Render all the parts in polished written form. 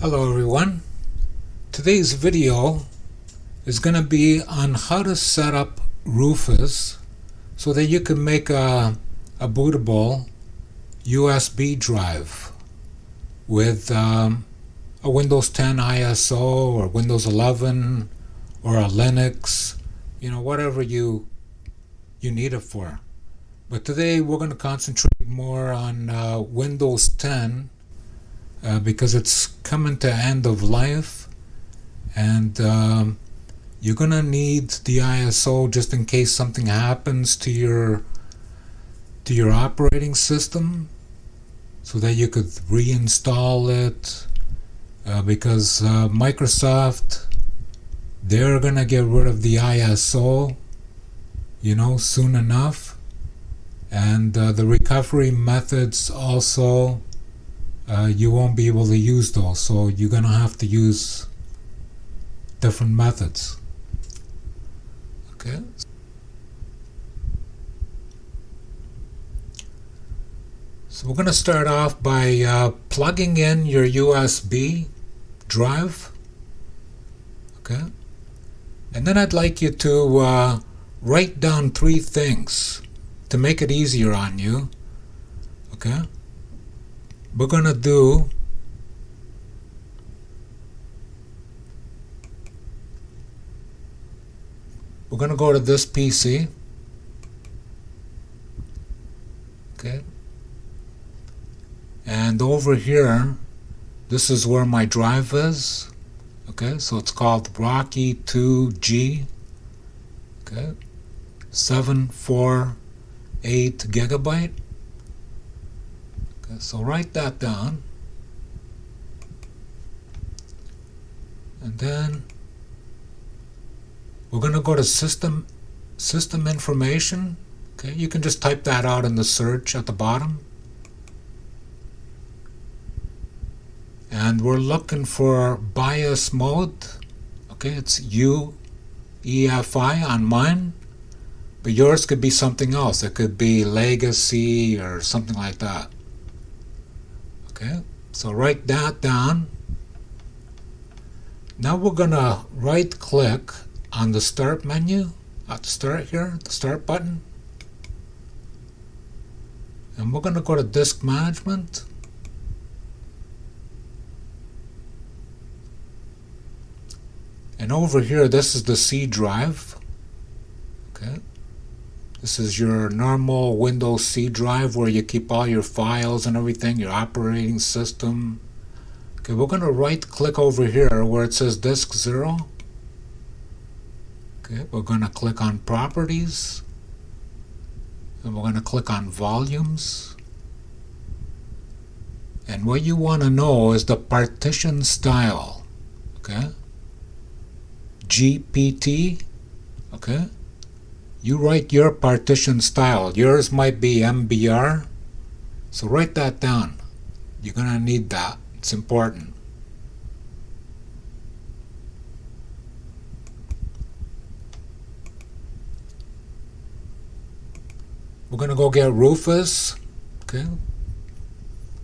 Hello everyone. Today's video is going to be on how to set up Rufus so that you can make a bootable USB drive with a Windows 10 ISO or Windows 11 or a Linux, whatever you need it for. But today we're going to concentrate more on Windows 10 because it's coming to end of life, and you're gonna need the ISO just in case something happens to your operating system, so that you could reinstall it. Because Microsoft, they're gonna get rid of the ISO, soon enough, and the recovery methods also. You won't be able to use those, so you're gonna have to use different methods. Okay. So we're gonna start off by plugging in your USB drive. Okay. And then I'd like you to write down 3 things to make it easier on you. Okay. We're going to go to this PC. Okay. And over here, this is where my drive is. Okay, so it's called Rocky 2G. Okay. 748 gigabyte. So write that down, and then we're going to go to system information. Okay, you can just type that out in the search at the bottom, and we're looking for BIOS mode. Okay, it's UEFI on mine, but yours could be something else. It could be legacy or something like that. Okay, so write that down. Now we're going to right click on the start menu at the start here, the start button. And we're going to go to disk management. And over here, this is the C drive. Okay. This is your normal Windows C drive where you keep all your files and everything, your operating system. Okay, we're going to right click over here where it says disk 0. Okay, we're going to click on properties, and we're going to click on volumes. And what you want to know is the partition style. Okay, GPT. Okay. You write your partition style. Yours might be MBR. So write that down. You're going to need that. It's important. We're going to go get Rufus. Okay.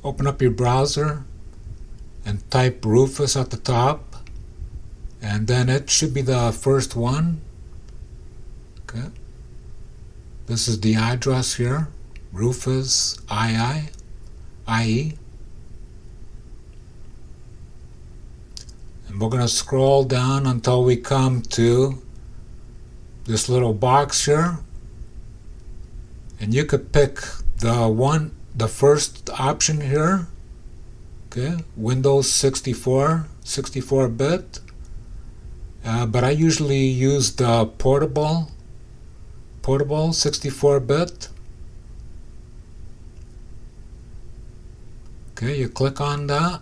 Open up your browser and type Rufus at the top. And then it should be the first one. Okay. This is the address here, Rufus IE. And we're going to scroll down until we come to this little box here. And you could pick the first option here. Okay, Windows 64-bit. But I usually use the portable 64-bit. Okay, you click on that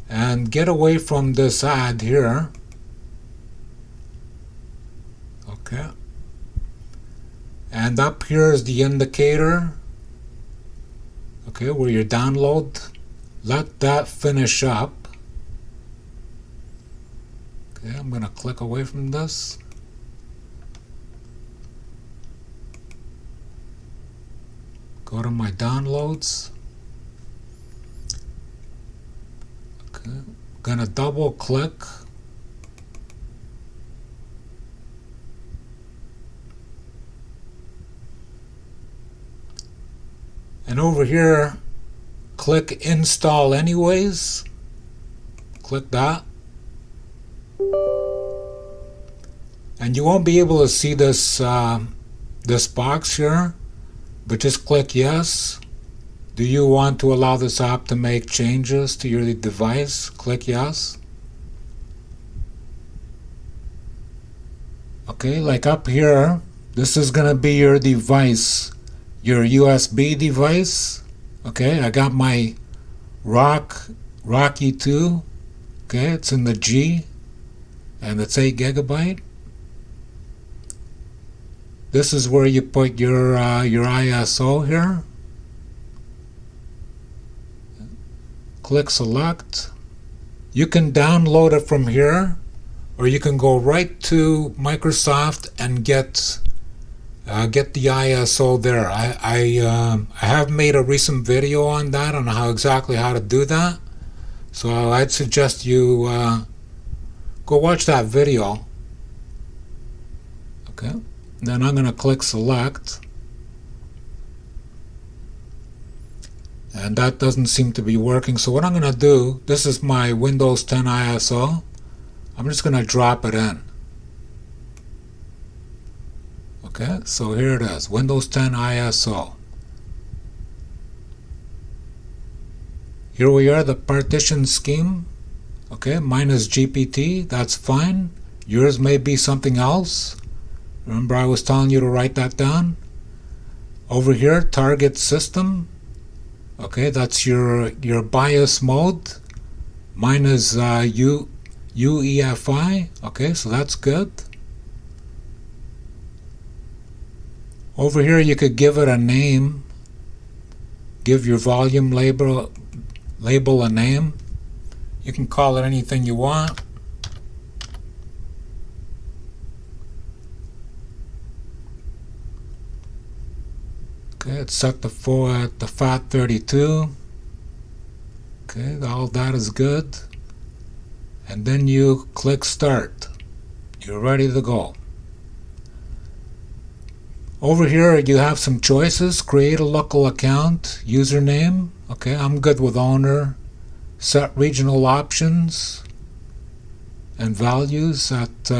and get away from this ad here. Okay, and up here is the indicator. Okay, where your download, let that finish up. Okay, I'm going to click away from this. Go to my downloads. Okay. Gonna double click. And over here, click Install Anyways. Click that. And you won't be able to see this this box here, but just click Yes. Do you want to allow this app to make changes to your device? Click Yes. Okay, like up here, this is going to be your device, your USB device. Okay, I got my Rocky 2. Okay, it's in the G, and it's 8 GB. This is where you put your ISO here. Click Select. You can download it from here, or you can go right to Microsoft and get the ISO there. I have made a recent video on that, on how to do that. So I'd suggest you go watch that video. Okay. Then I'm going to click Select. And that doesn't seem to be working. So what I'm going to do, this is my Windows 10 ISO. I'm just going to drop it in. Okay, so here it is, Windows 10 ISO. Here we are, the partition scheme. Okay, mine is GPT, that's fine. Yours may be something else. Remember I was telling you to write that down? Over here, target system. Okay, that's your BIOS mode. Mine is UEFI. Okay, so that's good. Over here you could give it a name. Give your volume label a name. You can call it anything you want. Okay, it's set to the FAT32. Okay, all that is good. And then you click Start. You're ready to go. Over here you have some choices. Create a local account, username. Okay, I'm good with owner. Set regional options and values at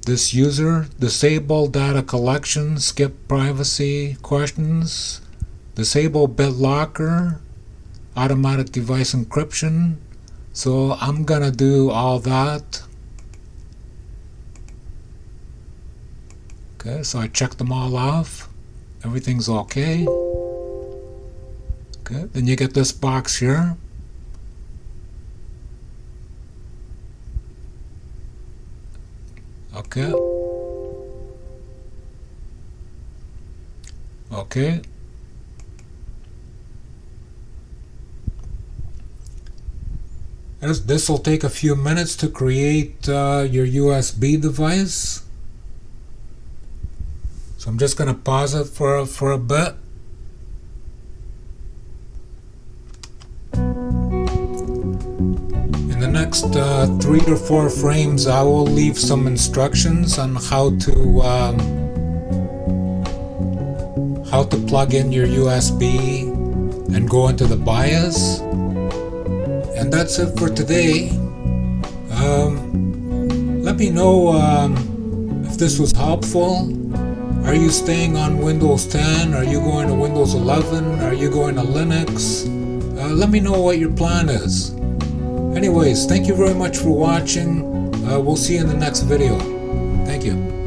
this user. Disable data collection, skip privacy questions, disable BitLocker, automatic device encryption. So I'm gonna do all that. Okay, so I checked them all off. Everything's okay. Okay, then you get this box here. Okay. Okay. This will take a few minutes to create your USB device. So I'm just going to pause it for a bit. In the next 3 to 4 frames, I will leave some instructions on how to plug in your USB and go into the BIOS. And that's it for today. Let me know if this was helpful. Are you staying on Windows 10? Are you going to Windows 11? Are you going to Linux? Let me know what your plan is. Anyways, thank you very much for watching. We'll see you in the next video. Thank you.